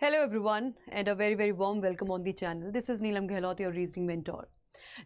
Hello everyone and a very warm welcome on the channel. This is Neelam Gehlot, your reasoning mentor.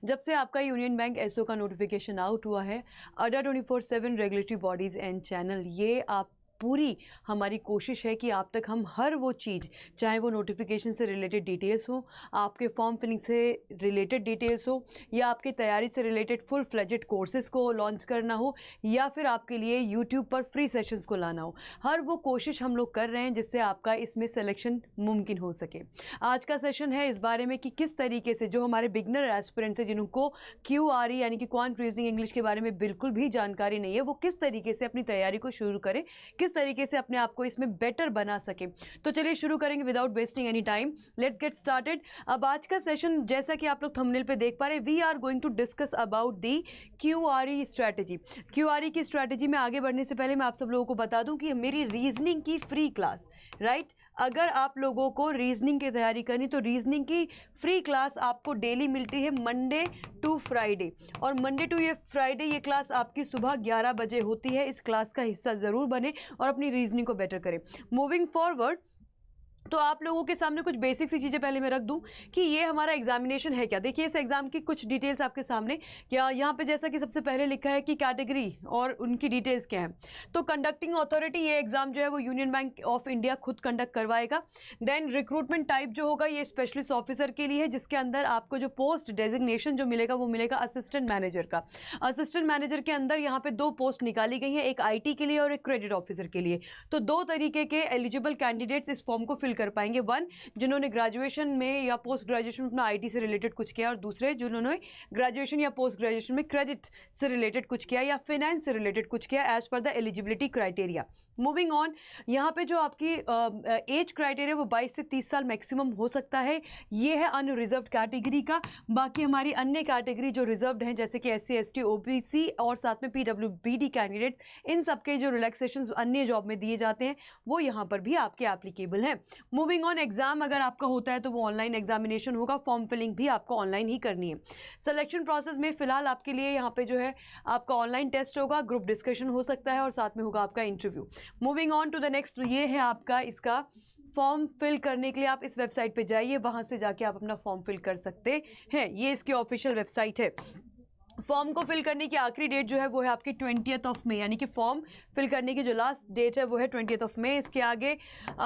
जब से आपका union bank SO का notification out हुआ है, अडा 24/7 regulatory bodies and channel, ये आप पूरी हमारी कोशिश है कि आप तक हम हर वो चीज़, चाहे वो नोटिफिकेशन से रिलेटेड डिटेल्स हो, आपके फॉर्म फिलिंग से रिलेटेड डिटेल्स हो, या आपकी तैयारी से रिलेटेड फुल फ्लेजेड कोर्सेज़ को लॉन्च करना हो, या फिर आपके लिए यूट्यूब पर फ्री सेशंस को लाना हो, हर वो कोशिश हम लोग कर रहे हैं जिससे आपका इसमें सिलेक्शन मुमकिन हो सके। आज का सेशन है इस बारे में कि किस तरीके से जो हमारे बिगनर एस्पिरेंट्स हैं, जिनको QRE यानी कि क्वांट रीजनिंग इंग्लिश के बारे में बिल्कुल भी जानकारी नहीं है, वो किस तरीके से अपनी तैयारी को शुरू करें, किस तरीके से अपने आप को इसमें बेटर बना सके। तो चलिए शुरू करेंगे without wasting any time. Let's get started. अब आज का सेशन, जैसा कि आप लोग थंबनेल पे देख पा रहे हैं, we are going to discuss about the QRE strategy. QRE की स्ट्रैटेजी में आगे बढ़ने से पहले मैं आप सब लोगों को बता दूं कि मेरी रीजनिंग की फ्री क्लास, राइट, अगर आप लोगों को रीजनिंग की तैयारी करनी तो रीजनिंग की फ्री क्लास आपको डेली मिलती है मंडे टू फ्राइडे, और मंडे टू ये फ्राइडे ये क्लास आपकी सुबह 11 बजे होती है। इस क्लास का हिस्सा ज़रूर बने और अपनी रीजनिंग को बेटर करें। मूविंग फॉरवर्ड, तो आप लोगों के सामने कुछ बेसिक सी चीज़ें पहले मैं रख दूं कि ये हमारा एग्जामिनेशन है क्या। देखिए, इस एग्जाम की कुछ डिटेल्स आपके सामने, क्या यहाँ पे जैसा कि सबसे पहले लिखा है कि कैटेगरी और उनकी डिटेल्स क्या है। तो कंडक्टिंग अथॉरिटी, ये एग्जाम जो है वो यूनियन बैंक ऑफ इंडिया खुद कंडक्ट करवाएगा। देन रिक्रूटमेंट टाइप जो होगा ये स्पेशलिस्ट ऑफिसर के लिए है, जिसके अंदर आपको जो पोस्ट डेजिग्नेशन जो मिलेगा वो मिलेगा असिस्टेंट मैनेजर का। असिस्टेंट मैनेजर के अंदर यहाँ पे 2 पोस्ट निकाली गई हैं, एक IT के लिए और एक क्रेडिट ऑफिसर के लिए। तो 2 तरीके के एलिजिबल कैंडिडेट्स इस फॉर्म को फिल कर पाएंगे। वन, जिन्होंने ग्रेजुएशन में या पोस्ट ग्रेजुएशन में अपना IT से रिलेटेड कुछ किया, और दूसरे जिन्होंने ग्रेजुएशन या पोस्ट ग्रेजुएशन में क्रेडिट से रिलेटेड कुछ किया या फाइनेंस से रिलेटेड कुछ किया as per the eligibility criteria. Moving on, यहाँ पे जो आपकी एज क्राइटेरिया वो 22 से 30 साल मैक्सिमम हो सकता है। ये है अनरिजर्व्ड कैटेगरी का। बाकी हमारी अन्य कैटेगरी जो रिजर्व्ड हैं, जैसे कि SC ST OBC और साथ में PWBD कैंडिडेट, इन सबके जो रिलैक्सेशन अन्य जॉब में दिए जाते हैं वो यहाँ पर भी आपके एप्लीकेबल हैं। मूविंग ऑन, एग्जाम अगर आपका होता है तो वो ऑनलाइन एग्जामिनेशन होगा, फॉर्म फिलिंग भी आपको ऑनलाइन ही करनी है। सिलेक्शन प्रोसेस में फिलहाल आपके लिए यहाँ पे जो है आपका ऑनलाइन टेस्ट होगा, ग्रुप डिस्कशन हो सकता है और साथ में होगा आपका interview. Moving on to the next, ये है आपका इसका फॉर्म फिल करने के लिए आप इस वेबसाइट पे जाइए, वहां से जाके आप अपना फॉर्म फिल कर सकते हैं। ये इसकी ऑफिशियल वेबसाइट है। फॉर्म को फिल करने की आखिरी डेट जो है वो है आपकी 20 मई, यानी कि फॉर्म फिल करने की जो लास्ट डेट है वो है 20 मई। इसके आगे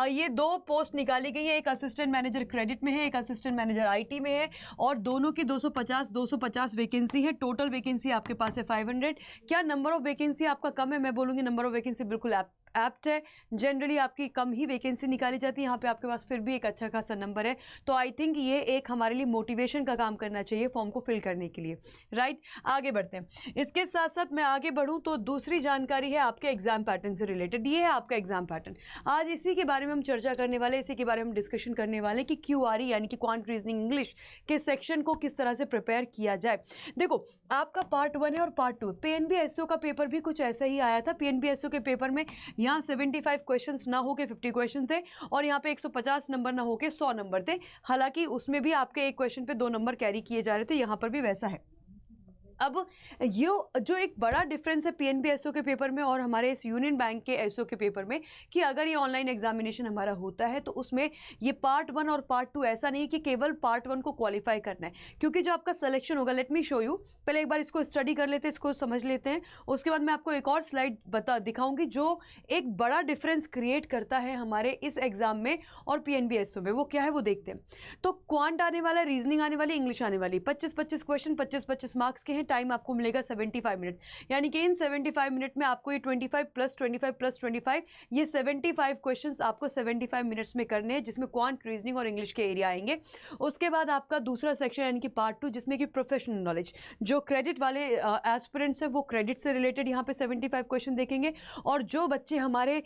ये 2 पोस्ट निकाली गई है, एक असिस्टेंट मैनेजर क्रेडिट में है, एक असिस्टेंट मैनेजर IT में है, और दोनों की 250 वैकेंसी है। टोटल वैकेंसी आपके पास है 500। क्या नंबर ऑफ वैकेंसी आपका कम है? मैं बोलूँगी नंबर ऑफ वैकेंसी बिल्कुल एप्ट है। जनरली आपकी कम ही वैकेंसी निकाली जाती है, यहाँ पे आपके पास फिर भी एक अच्छा खासा नंबर है। तो आई थिंक ये एक हमारे लिए मोटिवेशन का काम करना चाहिए फॉर्म को फिल करने के लिए, राइट। आगे बढ़ते हैं। इसके साथ साथ मैं आगे बढ़ूँ तो दूसरी जानकारी है आपके एग्जाम पैटर्न से रिलेटेड। ये है आपका एग्जाम पैटर्न। आज इसी के बारे में हम चर्चा करने वाले, इसी के बारे में हम डिस्कशन करने वाले कि QRE यानी कि क्वांट रीजनिंग इंग्लिश के सेक्शन को किस तरह से प्रिपेयर किया जाए। देखो, आपका पार्ट 1 है और पार्ट 2। PNB SO का पेपर भी कुछ ऐसा ही आया था। PNB SO के पेपर में यहाँ 75 क्वेश्चंस ना होके 50 क्वेश्चन थे, और यहाँ पे 150 नंबर ना होके 100 नंबर थे। हालांकि उसमें भी आपके एक क्वेश्चन पे 2 नंबर कैरी किए जा रहे थे, यहाँ पर भी वैसा है। अब ये जो एक बड़ा डिफरेंस है PNB SO के पेपर में और हमारे इस यूनियन बैंक के SO के पेपर में, कि अगर ये ऑनलाइन एग्जामिनेशन हमारा होता है तो उसमें ये पार्ट 1 और पार्ट 2 ऐसा नहीं कि केवल पार्ट 1 को क्वालिफाई करना है, क्योंकि जो आपका सिलेक्शन होगा, लेट मी शो यू। पहले एक बार इसको स्टडी कर लेते हैं, इसको समझ लेते हैं, उसके बाद मैं आपको एक और स्लाइड दिखाऊंगी जो एक बड़ा डिफरेंस क्रिएट करता है हमारे इस एग्जाम में और PNB SO में। वो क्या है वो देखते हैं। तो क्वांट आने वाला, रीजनिंग आने वाली, इंग्लिश आने वाली, 25-25 क्वेश्चन, 25-25 मार्क्स के हैं। टाइम आपको मिलेगा 75 मिनट, यानी कि इन 75 मिनट में आपको ये 25 + 25 + 25, ये 75 क्वेश्चंस आपको 75 मिनट्स में करने हैं, जिसमें क्वांट, रीजनिंग और इंग्लिश के एरिया आएंगे। उसके बाद आपका दूसरा सेक्शन यानी कि पार्ट 2, जिसमें कि प्रोफेशनल नॉलेज, जो क्रेडिट वाले एस्पिरेंट्स हैं वो क्रेडिट से रिलेटेड यहाँ पे 75 क्वेश्चन देखेंगे, और जो बच्चे हमारे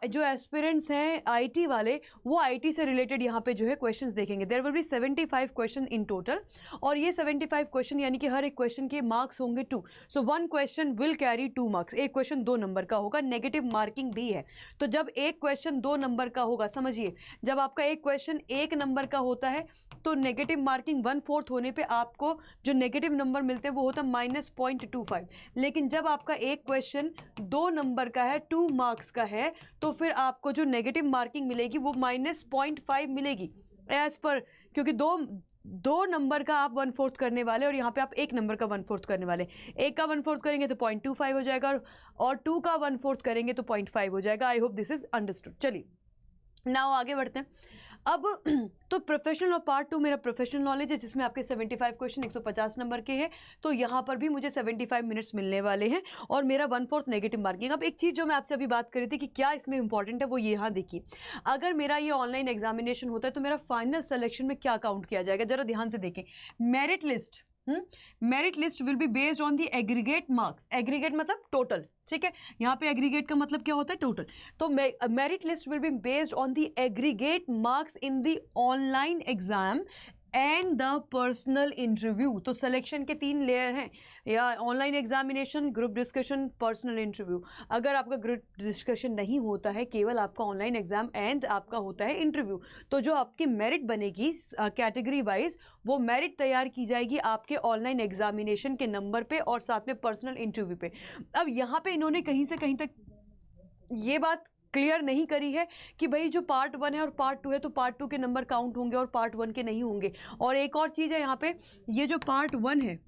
जो एस्पिरेंट्स हैं IT वाले, वो IT से रिलेटेड यहाँ पे जो है क्वेश्चन देखेंगे। There will be 75 question in total, और ये 75 क्वेश्चन यानी कि हर एक क्वेश्चन के मार्क्स होंगे 2, सो 1 क्वेश्चन विल कैरी 2 मार्क्स। एक क्वेश्चन 2 नंबर का होगा, नेगेटिव मार्किंग भी है। तो जब एक क्वेश्चन 2 नंबर का होगा, समझिए जब आपका एक क्वेश्चन 1 नंबर का होता है तो नेगेटिव मार्किंग 1/4 होने पे आपको जो नेगेटिव नंबर मिलते हैं वो होता है -0.25। लेकिन जब आपका एक क्वेश्चन 2 नंबर का है, 2 मार्क्स का है, तो फिर आपको जो नेगेटिव मार्किंग मिलेगी वो -0.5 मिलेगी एज पर, क्योंकि दो नंबर का आप 1/4 करने वाले और यहाँ पे आप एक नंबर का 1/4 करने वाले। एक का 1/4 करेंगे तो 0.25 हो जाएगा और 2 का 1/4 करेंगे तो 0.5 हो जाएगा। I hope this is understood. चलिए नाउ आगे बढ़ते हैं। अब तो प्रोफेशनल और पार्ट 2 मेरा प्रोफेशनल नॉलेज है, जिसमें आपके 75 क्वेश्चन 150 नंबर के हैं। तो यहाँ पर भी मुझे 75 मिनट्स मिलने वाले हैं और मेरा 1/4 नेगेटिव मार्किंग। अब एक चीज़ जो मैं आपसे अभी बात कर रही थी कि क्या इसमें इंपॉर्टेंट है, वो ये यहाँ देखिए, अगर मेरा ये ऑनलाइन एग्जामिनेशन होता है तो मेरा फाइनल सिलेक्शन में क्या काउंट किया जाएगा, जरा ध्यान से देखें। Merit list merit list will be based on the aggregate marks. Aggregate मतलब टोटल, ठीक है। यहाँ पे एग्रीगेट का मतलब क्या होता है, टोटल। तो merit list will be based on the aggregate marks in the online exam and the personal interview. तो सिलेक्शन के 3 लेयर हैं, या online examination, group discussion, personal interview. अगर आपका ग्रुप डिस्कशन नहीं होता है, केवल आपका ऑनलाइन एग्जाम एंड आपका होता है इंटरव्यू, तो जो आपकी मेरिट बनेगी कैटेगरी वाइज, वो मेरिट तैयार की जाएगी आपके ऑनलाइन एग्जामिनेशन के नंबर पे और साथ में पर्सनल इंटरव्यू पे। अब यहाँ पे इन्होंने कहीं से कहीं तक ये बात क्लियर नहीं करी है कि भाई जो पार्ट 1 है और पार्ट 2 है तो पार्ट 2 के नंबर काउंट होंगे और पार्ट 1 के नहीं होंगे। और एक और चीज़ है यहाँ पे, ये जो पार्ट 1 है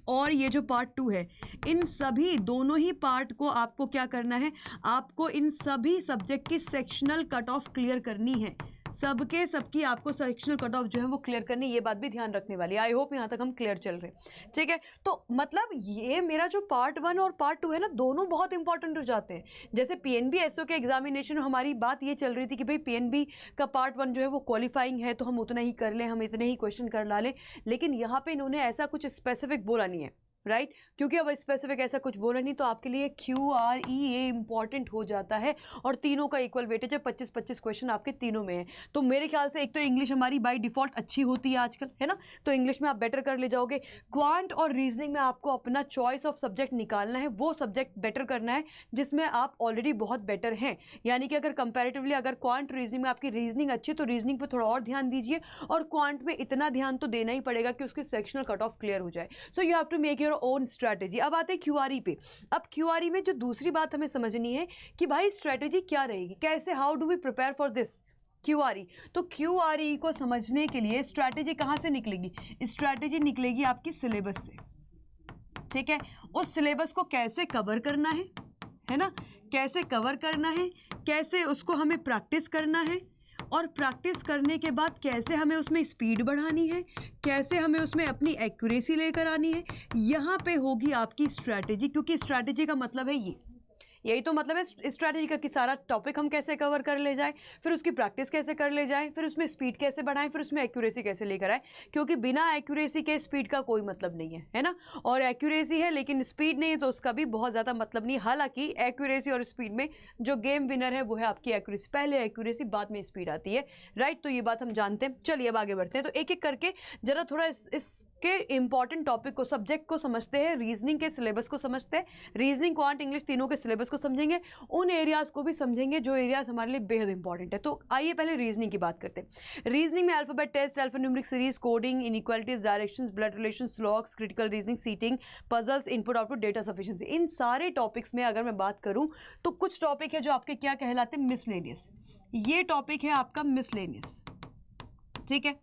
और ये जो पार्ट 2 है, इन सभी दोनों ही पार्ट को आपको क्या करना है, आपको इन सभी सब्जेक्ट की सेक्शनल कट ऑफ क्लियर करनी है। सबकी आपको सेक्शनल कट ऑफ जो है वो क्लियर करनी, ये बात भी ध्यान रखने वाली है। आई होप यहाँ तक हम क्लियर चल रहे हैं, ठीक है। तो मतलब ये मेरा जो पार्ट 1 और पार्ट 2 है ना, दोनों बहुत इंपॉर्टेंट हो जाते हैं। जैसे पीएनबी एसओ के एग्जामिनेशन में हमारी बात ये चल रही थी कि भाई पीएनबी का पार्ट 1 जो है वो क्वालिफाइंग है, तो हम उतना ही कर लें, हम इतने ही क्वेश्चन कर ला लें। लेकिन यहाँ पे इन्होंने ऐसा कुछ स्पेसिफिक बोला नहीं है, राइट क्योंकि अब स्पेसिफिक ऐसा कुछ बोला नहीं, तो आपके लिए QRE ये इंपॉर्टेंट हो जाता है। और तीनों का इक्वल वेटेज है, 25-25 क्वेश्चन आपके तीनों में है। तो मेरे ख्याल से एक तो इंग्लिश हमारी बाय डिफॉल्ट अच्छी होती है आजकल, है ना, तो इंग्लिश में आप बेटर कर ले जाओगे। क्वांट और रीजनिंग में आपको अपना चॉइस ऑफ सब्जेक्ट निकालना है, वो सब्जेक्ट बेटर करना है जिसमें आप ऑलरेडी बहुत बेटर हैं। यानी कि अगर कंपेरेटिवली अगर क्वांट रीजनिंग में आपकी रीजनिंग अच्छी है तो रीजनिंग पर थोड़ा और ध्यान दीजिए, और क्वांट में इतना ध्यान तो देना ही पड़ेगा कि उसके सेक्शनल कट ऑफ क्लियर हो जाए। So you have to make your own strategy. अब आते हैं QRE पे। अब QRE में जो दूसरी बात हमें समझनी है कि भाई स्ट्रैटेजी क्या रहेगी, कैसे, how do we prepare for this QRE। तो QRE को समझने के लिए स्ट्रैटेजी कहाँ से निकलेगी, स्ट्रैटेजी निकलेगी आपकी सिलेबस से, ठीक है। उस सिलेबस को कैसे कवर करना है ना, कैसे कवर करना है, कैसे उसको हमें प्रैक्टिस करना है, और प्रैक्टिस करने के बाद कैसे हमें उसमें स्पीड बढ़ानी है, कैसे हमें उसमें अपनी एक्यूरेसी लेकर आनी है, यहाँ पे होगी आपकी स्ट्रैटेजी। क्योंकि स्ट्रैटेजी का मतलब है यही तो मतलब है स्ट्रैटेजी का कि सारा टॉपिक हम कैसे कवर कर ले जाएं, फिर उसकी प्रैक्टिस कैसे कर ले जाएं, फिर उसमें स्पीड कैसे बढ़ाएं, फिर उसमें एक्यूरेसी कैसे लेकर आएं। क्योंकि बिना एक्यूरेसी के स्पीड का कोई मतलब नहीं है ना, और एक्यूरेसी है लेकिन स्पीड नहीं है तो उसका भी बहुत ज़्यादा मतलब नहीं। हालांकि एक्यूरेसी और स्पीड में जो गेम विनर है वो है आपकी एक्यूरेसी, पहले एक्यूरेसी बाद में स्पीड आती है, राइट। तो ये बात हम जानते हैं। चलिए अब आगे बढ़ते हैं, तो एक एक करके जरा थोड़ा इसके इंपॉर्टेंट टॉपिक को, सब्जेक्ट को समझते हैं, रीजनिंग के सिलेबस को समझते हैं, रीजनिंग क्वांट इंग्लिश तीनों के सिलेबस को समझेंगे, उन एरियाज को भी समझेंगे जो एरियाज हमारे लिए बेहद इंपॉर्टेंट है। तो आइए पहले रीजनिंग की बात करते हैं। रीजनिंग में alphabet test, alphanumeric series, coding, inequalities, directions, blood relations, syllogisms, critical reasoning, seating, puzzles, input output, data sufficiency, इन सारे टॉपिक्स में अगर मैं बात करूं तो कुछ टॉपिक है जो आपके क्या कहलाते हैं, मिसलेनियस। ये टॉपिक है आपका मिसलेनियस, ठीक है।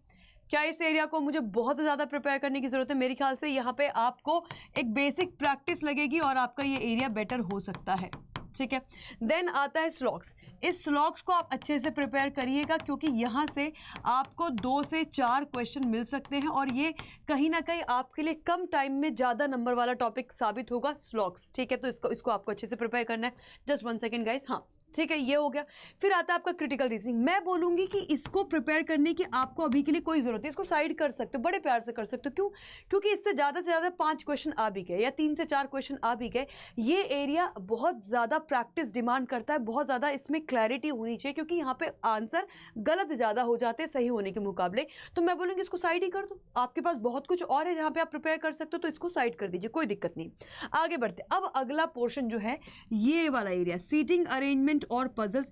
क्या इस एरिया को मुझे बहुत ज़्यादा प्रिपेयर करने की ज़रूरत है? मेरे ख्याल से यहाँ पे आपको एक बेसिक प्रैक्टिस लगेगी और आपका ये एरिया बेटर हो सकता है, ठीक है। देन आता है स्लॉग्स। इस स्लॉग्स को आप अच्छे से प्रिपेयर करिएगा क्योंकि यहाँ से आपको 2 से 4 क्वेश्चन मिल सकते हैं और ये कहीं ना कहीं आपके लिए कम टाइम में ज़्यादा नंबर वाला टॉपिक साबित होगा, स्लॉग्स, ठीक है। तो इसको आपको अच्छे से प्रिपेयर करना है। जस्ट 1 सेकेंड गाइस, हाँ ठीक है, ये हो गया। फिर आता है आपका क्रिटिकल रीजनिंग। मैं बोलूंगी कि इसको प्रिपेयर करने की आपको अभी के लिए कोई जरूरत है, इसको साइड कर सकते हो, बड़े प्यार से कर सकते हो। क्यों? क्योंकि इससे ज़्यादा से ज़्यादा 5 क्वेश्चन आ भी गए या 3 से 4 क्वेश्चन आ भी गए। ये एरिया बहुत ज़्यादा प्रैक्टिस डिमांड करता है, बहुत ज़्यादा इसमें क्लैरिटी होनी चाहिए, क्योंकि यहाँ पे आंसर गलत ज़्यादा हो जाते हैं सही होने के मुकाबले। तो मैं बोलूँगी इसको साइड ही कर दो। आपके पास बहुत कुछ और है जहाँ पे आप प्रिपेयर कर सकते हो, तो इसको साइड कर दीजिए, कोई दिक्कत नहीं। आगे बढ़ते। अब अगला पोर्शन जो है ये वाला एरिया, सीटिंग अरेंजमेंट और पजल्स,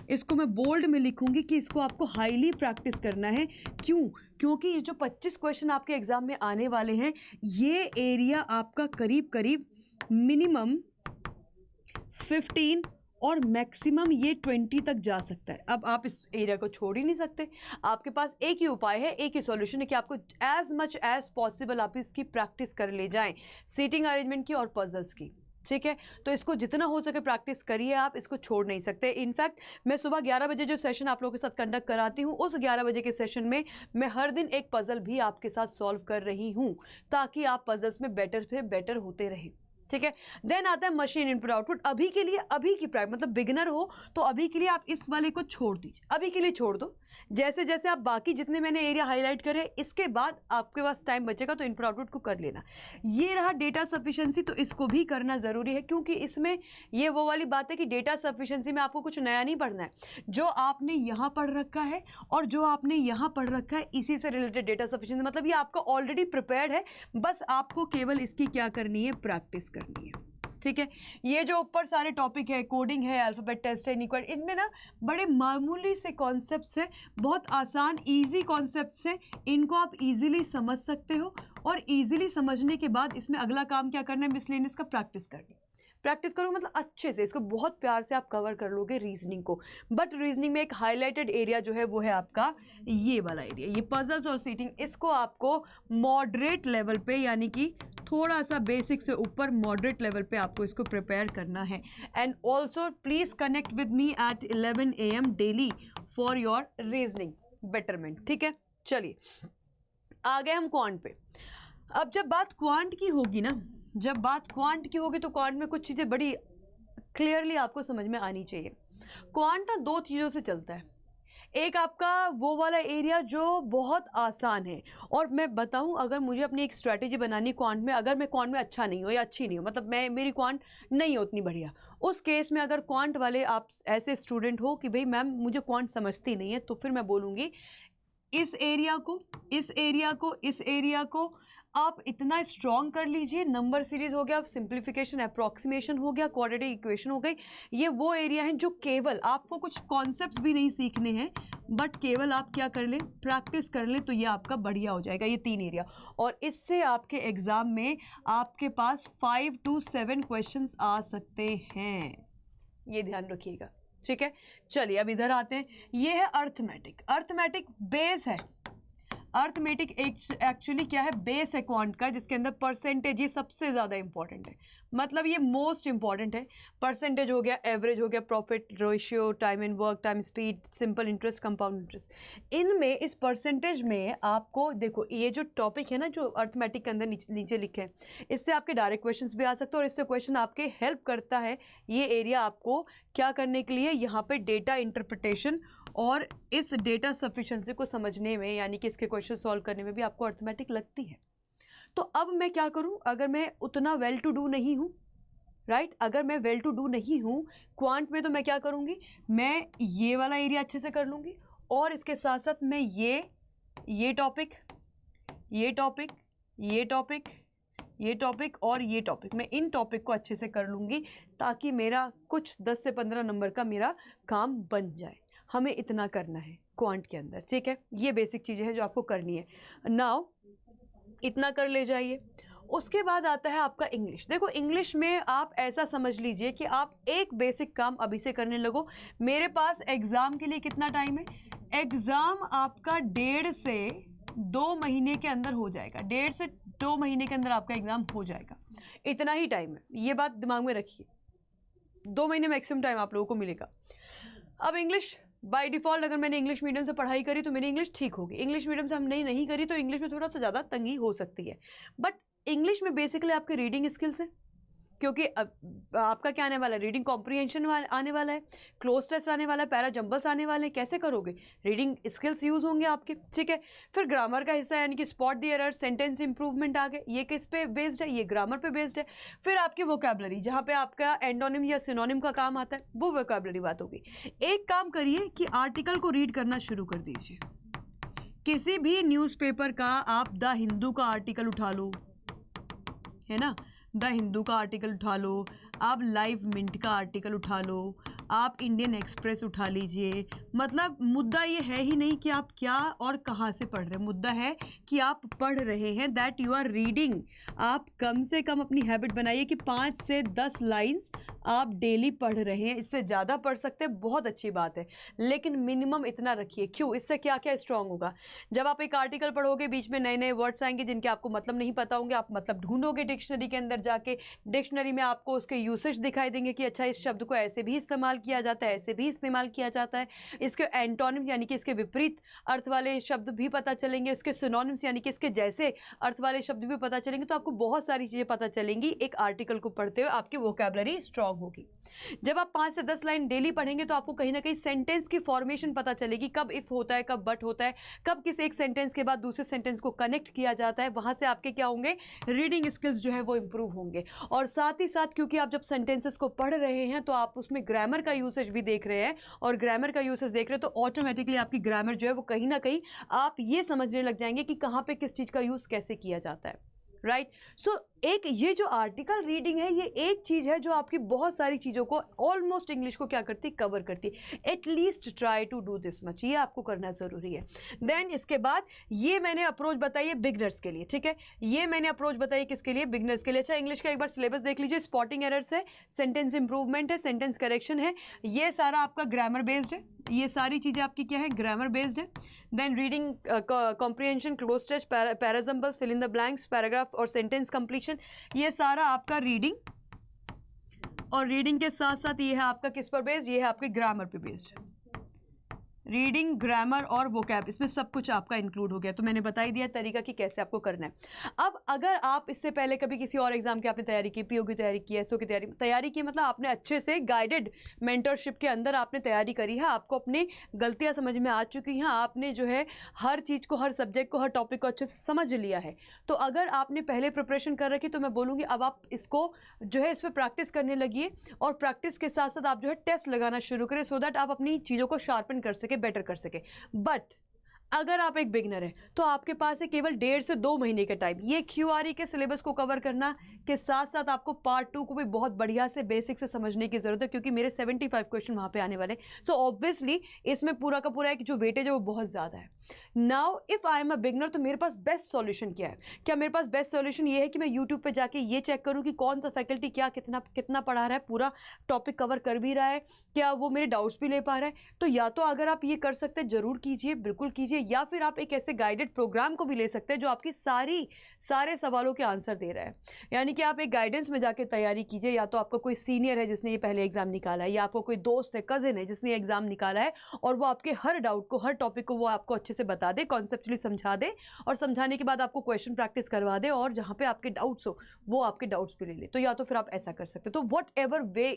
इसको मैं बोल्ड में लिखूंगी कि इसको आपको हाईली प्रैक्टिस करना है। क्यों? क्योंकि ये जो 25 क्वेश्चन आपके एग्जाम में आने वाले हैं, ये एरिया आपका करीब करीब मिनिमम 15 और मैक्सिमम ये 20 तक जा सकता है। अब आप इस एरिया को छोड़ ही नहीं सकते। आपके पास एक ही उपाय है, एक ही सॉल्यूशन है कि आपको एज मच एज पॉसिबल आप इसकी प्रैक्टिस कर ले जाएं, सीटिंग अरेंजमेंट की और पजल्स की। ठीक है, तो इसको जितना हो सके प्रैक्टिस करिए, आप इसको छोड़ नहीं सकते। इनफैक्ट मैं सुबह 11 बजे जो सेशन आप लोगों के साथ कंडक्ट कराती हूँ, उस 11 बजे के सेशन में मैं हर दिन एक पजल भी आपके साथ सॉल्व कर रही हूँ, ताकि आप पजल्स में बेटर से बेटर होते रहें। ठीक है, देन आता है मशीन इनपुट आउटपुट। अभी के लिए, अभी की प्राइम मतलब बिगिनर हो तो अभी के लिए आप इस वाले को छोड़ दीजिए, अभी के लिए छोड़ दो। जैसे जैसे आप बाकी जितने मैंने एरिया हाईलाइट करे, इसके बाद आपके पास टाइम बचेगा तो इनपुट आउटपुट को कर लेना। ये रहा डेटा सफिशिएंसी, तो इसको भी करना ज़रूरी है, क्योंकि इसमें ये वो वाली बात है कि डेटा सफिशिएंसी में आपको कुछ नया नहीं पढ़ना है। जो आपने यहाँ पढ़ रखा है और जो आपने यहाँ पढ़ रखा है, इसी से रिलेटेड डेटा सफिशिएंसी, मतलब ये आपका ऑलरेडी प्रिपेयर्ड है, बस आपको केवल इसकी क्या करनी है, प्रैक्टिस करनी है। ठीक है, ये जो ऊपर सारे टॉपिक है, कोडिंग है, अल्फाबेट टेस्ट है, इनइक्वालिटी, इनमें ना बड़े मामूली से कॉन्सेप्ट्स हैं, बहुत आसान इजी कॉन्सेप्ट्स हैं। इनको आप इजीली समझ सकते हो, और इजीली समझने के बाद इसमें अगला काम क्या करना है, मिसलेनियस का प्रैक्टिस करनी। प्रैक्टिस करो मतलब अच्छे से, इसको बहुत प्यार से आप कवर कर लोगे रीजनिंग को। बट रीजनिंग में एक हाईलाइटेड एरिया जो है वो है आपका ये वाला एरिया, ये पजल्स और सीटिंग। इसको आपको मॉडरेट लेवल पे, यानी कि थोड़ा सा बेसिक से ऊपर मॉडरेट लेवल पे आपको इसको प्रिपेयर करना है। And also please connect with me at 11 AM daily for your reasoning betterment. ठीक है, चलिए आ गए हम क्वांट पे। अब जब बात क्वांट की होगी ना, जब बात क्वांट की होगी तो क्वांट में कुछ चीज़ें बड़ी क्लियरली आपको समझ में आनी चाहिए। क्वांट ना 2 चीज़ों से चलता है। एक आपका वो वाला एरिया जो बहुत आसान है, और मैं बताऊं, अगर मुझे अपनी एक स्ट्रैटेजी बनानी क्वांट में, अगर मैं क्वांट में अच्छा नहीं हूँ या अच्छी नहीं हूँ, मतलब मेरी क्वांट नहीं है उतनी बढ़िया, उस केस में अगर क्वांट वाले आप ऐसे स्टूडेंट हो कि भाई मैम मुझे क्वांट समझती नहीं है, तो फिर मैं बोलूँगी इस एरिया को, इस एरिया को, इस एरिया को आप इतना स्ट्रॉन्ग कर लीजिए। नंबर सीरीज हो गया, सिंप्लीफिकेशन, अप्रॉक्सीमेशन हो गया, क्वाड्रेटिक इक्वेशन हो गई। ये वो एरिया है जो केवल आपको कुछ कॉन्सेप्ट्स भी नहीं सीखने हैं, बट केवल आप क्या कर लें, प्रैक्टिस कर लें, तो ये आपका बढ़िया हो जाएगा, ये 3 एरिया। और इससे आपके एग्जाम में आपके पास 5 to 7 क्वेश्चंस आ सकते हैं, ये ध्यान रखिएगा। ठीक है, चलिए अब इधर आते हैं। ये है अर्थमेटिक। अर्थमेटिक बेस है। अर्थमेटिक एक्चुअली क्या है, बेस है क्वांट का, जिसके अंदर परसेंटेज ही सबसे ज़्यादा इंपॉर्टेंट है, मतलब ये मोस्ट इंपॉर्टेंट है। परसेंटेज हो गया, एवरेज हो गया, profit ratio, time and work, time speed, simple interest, compound interest. इनमें इस परसेंटेज में आपको देखो, ये जो टॉपिक है ना जो अर्थमेटिक के अंदर नीचे लिखे हैं, इससे आपके डायरेक्ट क्वेश्चंस भी आ सकते हैं, और इससे क्वेश्चन आपके हेल्प करता है ये एरिया आपको क्या करने के लिए, यहाँ पे डेटा इंटरप्रिटेशन और इस डेटा सफिशिएंसी को समझने में, यानी कि इसके क्वेश्चन सॉल्व करने में भी आपको अर्थमेटिक लगती है। तो अब मैं क्या करूं, अगर मैं उतना वेल टू डू नहीं हूं, राइट, अगर मैं वेल टू डू नहीं हूं क्वांट में, तो मैं क्या करूंगी, मैं ये वाला एरिया अच्छे से कर लूंगी, और इसके साथ साथ मैं ये टॉपिक, ये टॉपिक, ये टॉपिक, ये टॉपिक और ये टॉपिक, मैं इन टॉपिक को अच्छे से कर लूंगी, ताकि मेरा कुछ 10 से 15 नंबर का मेरा काम बन जाए। हमें इतना करना है क्वांट के अंदर। ठीक है, ये बेसिक चीज़ें हैं जो आपको करनी है। नाउ इतना कर ले जाइए। उसके बाद आता है आपका इंग्लिश। देखो इंग्लिश में आप ऐसा समझ लीजिए कि आप एक बेसिक काम अभी से करने लगो। मेरे पास एग्ज़ाम के लिए कितना टाइम है, एग्ज़ाम आपका 1.5 से 2 महीने के अंदर हो जाएगा। 1.5 से 2 महीने के अंदर आपका एग्ज़ाम हो जाएगा, इतना ही टाइम है, ये बात दिमाग में रखिए। 2 महीने मैक्सिमम टाइम आप लोगों को मिलेगा। अब इंग्लिश बाय डिफ़ॉल्ट, अगर मैंने इंग्लिश मीडियम से पढ़ाई करी तो मेरी इंग्लिश ठीक होगी। इंग्लिश मीडियम से हमने नहीं करी तो इंग्लिश में थोड़ा सा ज़्यादा तंगी हो सकती है। बट इंग्लिश में बेसिकली आपके रीडिंग स्किल्स हैं, क्योंकि आपका क्या आने वाला है, रीडिंग कॉम्प्रिहेंशन आने वाला है, क्लोज टेस्ट आने वाला है, पैरा जंबल्स आने वाले हैं, कैसे करोगे, रीडिंग स्किल्स यूज़ होंगे आपके, ठीक है। फिर ग्रामर का हिस्सा यानी कि spot the error, sentence improvement आ गए, ये किस पे बेस्ड है, ये ग्रामर पे बेस्ड है। फिर आपकी वोकैबुलरी, जहाँ पे आपका एंटोनिम या सिनोनिम का काम आता है, वो वोकैबुलरी बात होगी। एक काम करिए कि आर्टिकल को रीड करना शुरू कर दीजिए। किसी भी न्यूज़पेपर का आप द हिंदू का आर्टिकल उठा लो, है ना, द हिंदू का आर्टिकल उठा लो, आप लाइव मिंट का आर्टिकल उठा लो, आप इंडियन एक्सप्रेस उठा लीजिए। मतलब मुद्दा ये है ही नहीं कि आप क्या और कहाँ से पढ़ रहे हैं, मुद्दा है कि आप पढ़ रहे हैं, दैट यू आर रीडिंग। आप कम से कम अपनी हैबिट बनाइए कि 5 से 10 लाइन्स आप डेली पढ़ रहे हैं। इससे ज़्यादा पढ़ सकते हैं, बहुत अच्छी बात है, लेकिन मिनिमम इतना रखिए। क्यों? इससे क्या क्या स्ट्रांग होगा। जब आप एक आर्टिकल पढ़ोगे, बीच में नए नए वर्ड्स आएंगे जिनके आपको मतलब नहीं पता होंगे, आप मतलब ढूंढोगे डिक्शनरी के अंदर जाके, डिक्शनरी में आपको उसके यूसेज दिखाई देंगे कि अच्छा इस शब्द को ऐसे भी इस्तेमाल किया जाता है, ऐसे भी इस्तेमाल किया जाता है। इसके एंटोनिम यानी कि इसके विपरीत अर्थ वाले शब्द भी पता चलेंगे, इसके सिनोनिम्स यानी कि इसके जैसे अर्थ वाले शब्द भी पता चलेंगे। तो आपको बहुत सारी चीज़ें पता चलेंगी एक आर्टिकल को पढ़ते हुए, आपकी वोकैबुलरी स्ट्रांग होगी। जब आप 5 से 10 लाइन डेली पढ़ेंगे तो आपको कहीं ना कहीं सेंटेंस की फॉर्मेशन पता चलेगी, कब इफ होता है, कब बट होता है, कब किस एक सेंटेंस के बाद दूसरे सेंटेंस को कनेक्ट किया जाता है। वहां से आपके क्या होंगे, रीडिंग स्किल्स जो है वो इंप्रूव होंगे। और साथ ही साथ क्योंकि आप जब सेंटेंसेस को पढ़ रहे हैं तो आप उसमें ग्रामर का यूसेज भी देख रहे हैं, और ग्रामर का यूसेज देख रहे हैं तो ऑटोमेटिकली आपकी ग्रामर जो है वो कहीं ना कहीं आप ये समझने लग जाएंगे कि कहाँ पे किस चीज़ का यूज़ कैसे किया जाता है, राइट। सो एक ये जो आर्टिकल रीडिंग है, ये एक चीज़ है जो आपकी बहुत सारी चीज़ों को ऑलमोस्ट इंग्लिश को क्या करती है, कवर करती है। At least try to do this much, ये आपको करना ज़रूरी है। देन इसके बाद ये मैंने अप्रोच बताई है बिगनर्स के लिए, ठीक है। ये मैंने अप्रोच बताई किसके लिए, बिगनर्स के लिए। अच्छा, इंग्लिश का एक बार सिलेबस देख लीजिए। स्पॉटिंग एरर्स है, सेंटेंस इंप्रूवमेंट है, सेंटेंस करेक्शन है, ये सारा आपका ग्रामर बेस्ड है। ये सारी चीज़ें आपकी क्या है, ग्रामर बेस्ड है। Then reading comprehension, cloze test, parajumbles, fill in the blanks, paragraph और सेंटेंस कंप्लीशन, ये सारा आपका रीडिंग। और रीडिंग के साथ साथ ये है आपका किस पर बेस्ड, ये है आपके ग्रामर पे बेस्ड। रीडिंग, ग्रामर और वोकैब, इसमें सब कुछ आपका इंक्लूड हो गया। तो मैंने बता ही दिया तरीका कि कैसे आपको करना है। अब अगर आप इससे पहले कभी किसी और एग्जाम की आपने तैयारी की, पीओ की तैयारी की, एसओ की तैयारी की, मतलब आपने अच्छे से गाइडेड मेंटरशिप के अंदर आपने तैयारी करी है, आपको अपनी गलतियां समझ में आ चुकी हैं, आपने जो है हर चीज़ को, हर सब्जेक्ट को, हर टॉपिक को अच्छे से समझ लिया है, तो अगर आपने पहले प्रिपरेशन कर रखी तो मैं बोलूँगी अब आप इसको जो है इस पर प्रैक्टिस करने लगिए, और प्रैक्टिस के साथ साथ आप जो है टेस्ट लगाना शुरू करें, सो दैट आप अपनी चीज़ों को शार्पन कर सके, बेटर कर सके। बट अगर आप एक बिगनर हैं तो आपके पास है केवल 1.5 से 2 महीने का टाइम। ये क्यूआरई के सिलेबस को कवर करना के साथ साथ आपको पार्ट 2 को भी बहुत बढ़िया से बेसिक से समझने की जरूरत है, क्योंकि मेरे 75 क्वेश्चन वहां पे आने वाले। सो ऑब्वियसली इसमें पूरा का पूरा है कि जो वेटेज है वो बहुत ज़्यादा है। Now if I am a beginner तो मेरे पास बेस्ट सॉल्यूशन क्या है? क्या मेरे पास बेस्ट सॉल्यूशन ये है कि मैं यूट्यूब पे जाके ये चेक करूँ कि कौन सा फैकल्टी क्या कितना पढ़ा रहा है, पूरा टॉपिक कवर कर भी रहा है, क्या वो मेरे डाउट्स भी ले पा रहा है? तो या तो अगर आप ये कर सकते हैं जरूर कीजिए, बिल्कुल कीजिए, या फिर आप एक ऐसे गाइडेड प्रोग्राम को भी ले सकते हैं जो आपकी सारे सवालों के आंसर दे रहा है। यानी कि आप एक गाइडेंस में जाके तैयारी कीजिए, या तो आपका कोई सीनियर है जिसने ये पहले एग्जाम निकाला है, या आपको कोई दोस्त है, कजिन है जिसने एग्जाम निकाला है, और वो आपके हर डाउट को, हर टॉपिक को वो आपको अच्छे से बता दे, कॉन्सेप्चुअली समझा दे, और समझाने के बाद आपको क्वेश्चन प्रैक्टिस करवा दे, और जहाँ पे आपके डाउट्स हो वो आपके डाउट्स भी ले ले। तो या तो फिर आप ऐसा कर सकते हो। तो what ever way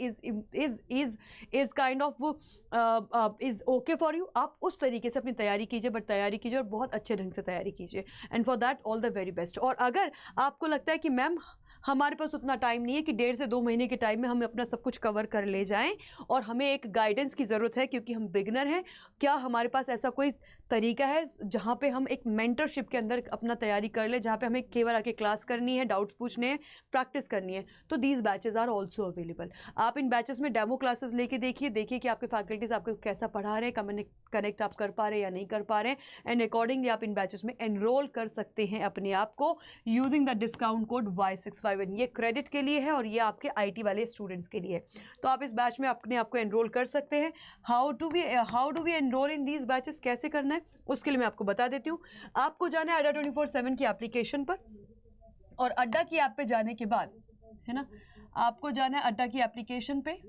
is kind of is okay for you, आप उस तरीके से अपनी तैयारी कीजिए, बट तैयारी कीजिए और बहुत अच्छे ढंग से तैयारी कीजिए, and for that all the very best. और अगर आपको लगता है कि मैम हमारे पास उतना टाइम नहीं है कि 1.5 से 2 महीने के टाइम में हम अपना सब कुछ कवर कर ले जाएं, और हमें एक गाइडेंस की ज़रूरत है क्योंकि हम बिगनर हैं, क्या हमारे पास ऐसा कोई तरीका है जहाँ पे हम एक मेंटरशिप के अंदर अपना तैयारी कर ले, जहाँ पे हमें केवल आके क्लास करनी है, डाउट्स पूछने हैं, प्रैक्टिस करनी है? तो these batches are also available. आप इन बैचेस में डेमो क्लासेस लेके देखिए कि आपके फैकल्टीज आपको कैसा पढ़ा रहे हैं, कनेक्ट आप कर पा रहे हैं या नहीं कर पा रहे हैं, एंड अकॉर्डिंगली आप इन बैचेस में एनरोल कर सकते हैं अपने आप को using the discount code Y651। ये क्रेडिट के लिए है और ये आपके IT वाले स्टूडेंट्स के लिए है। तो आप इस बैच में अपने आप को एनरोल कर सकते हैं। How do we enrol in these batches, कैसे करना है उसके लिए मैं आपको बता देती हूँ। आपको जाना है अड्डा 24/7 की एप्लीकेशन पर, और अड्डा की ऐप पे जाने के बाद, है ना, आपको जाना है अड्डा की एप्लीकेशन पे।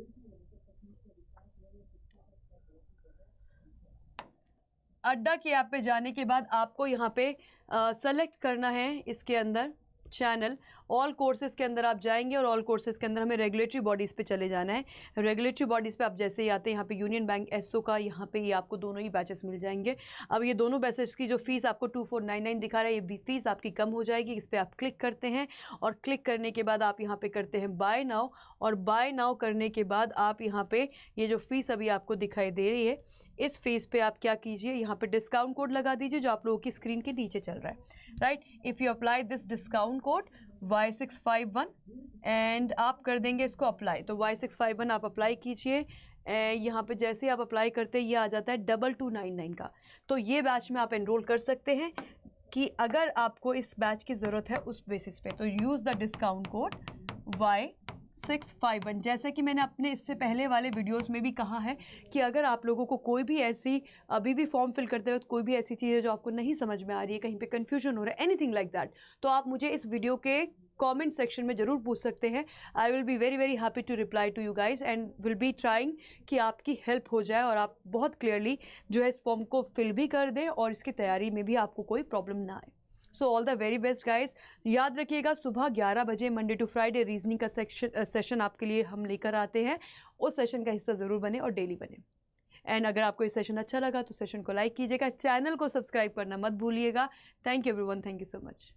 अड्डा की ऐप पे जाने के बाद आपको यहाँ पे सेलेक्ट करना है इसके अंदर चैनल, ऑल कोर्सेज़ के अंदर आप जाएंगे और ऑल कोर्सेज़ के अंदर हमें रेगुलेटरी बॉडीज़ पे चले जाना है। रेगुलेटरी बॉडीज़ पे आप जैसे ही आते हैं यहाँ पे यूनियन बैंक एसओ का, यहाँ पे ये आपको दोनों ही बैचेस मिल जाएंगे। अब ये दोनों बैचेस की जो फीस आपको 2499 दिखा रहा है, ये भी फीस आपकी कम हो जाएगी। इस पर आप क्लिक करते हैं और क्लिक करने के बाद आप यहाँ पे करते हैं बाय नाउ, और बाय नाउ करने के बाद आप यहाँ पे ये जो फीस अभी आपको दिखाई दे रही है, इस फीस पे आप क्या कीजिए, यहाँ पे डिस्काउंट कोड लगा दीजिए जो आप लोगों की स्क्रीन के नीचे चल रहा है, right. If you apply this discount code Y651 and आप कर देंगे इसको अप्लाई, तो Y651 आप अप्लाई कीजिए। यहाँ पे जैसे ही आप अप्लाई करते हैं ये आ जाता है 2299 का। तो ये बैच में आप एनरोल कर सकते हैं कि अगर आपको इस बैच की ज़रूरत है उस बेसिस पे, तो use the discount code Y651। जैसे कि मैंने अपने इससे पहले वाले वीडियोस में भी कहा है कि अगर आप लोगों को कोई भी ऐसी, अभी भी फॉर्म फिल करते वक्त कोई भी ऐसी चीज़ है जो आपको नहीं समझ में आ रही है, कहीं पे कन्फ्यूजन हो रहा है, एनीथिंग लाइक दैट, तो आप मुझे इस वीडियो के कमेंट सेक्शन में ज़रूर पूछ सकते हैं। I will be very very happy to reply to you guys and will be trying कि आपकी हेल्प हो जाए और आप बहुत क्लियरली जो है इस फॉर्म को फिल भी कर दें और इसकी तैयारी में भी आपको कोई प्रॉब्लम ना आए। So all the very best guys. याद रखिएगा सुबह 11 बजे मंडे टू फ्राइडे रीजनिंग का सेशन आपके लिए हम लेकर आते हैं। उस सेशन का हिस्सा ज़रूर बने और डेली बने। एंड अगर आपको ये सेशन अच्छा लगा तो सेशन को लाइक कीजिएगा, चैनल को सब्सक्राइब करना मत भूलिएगा। Thank you everyone, thank you so much.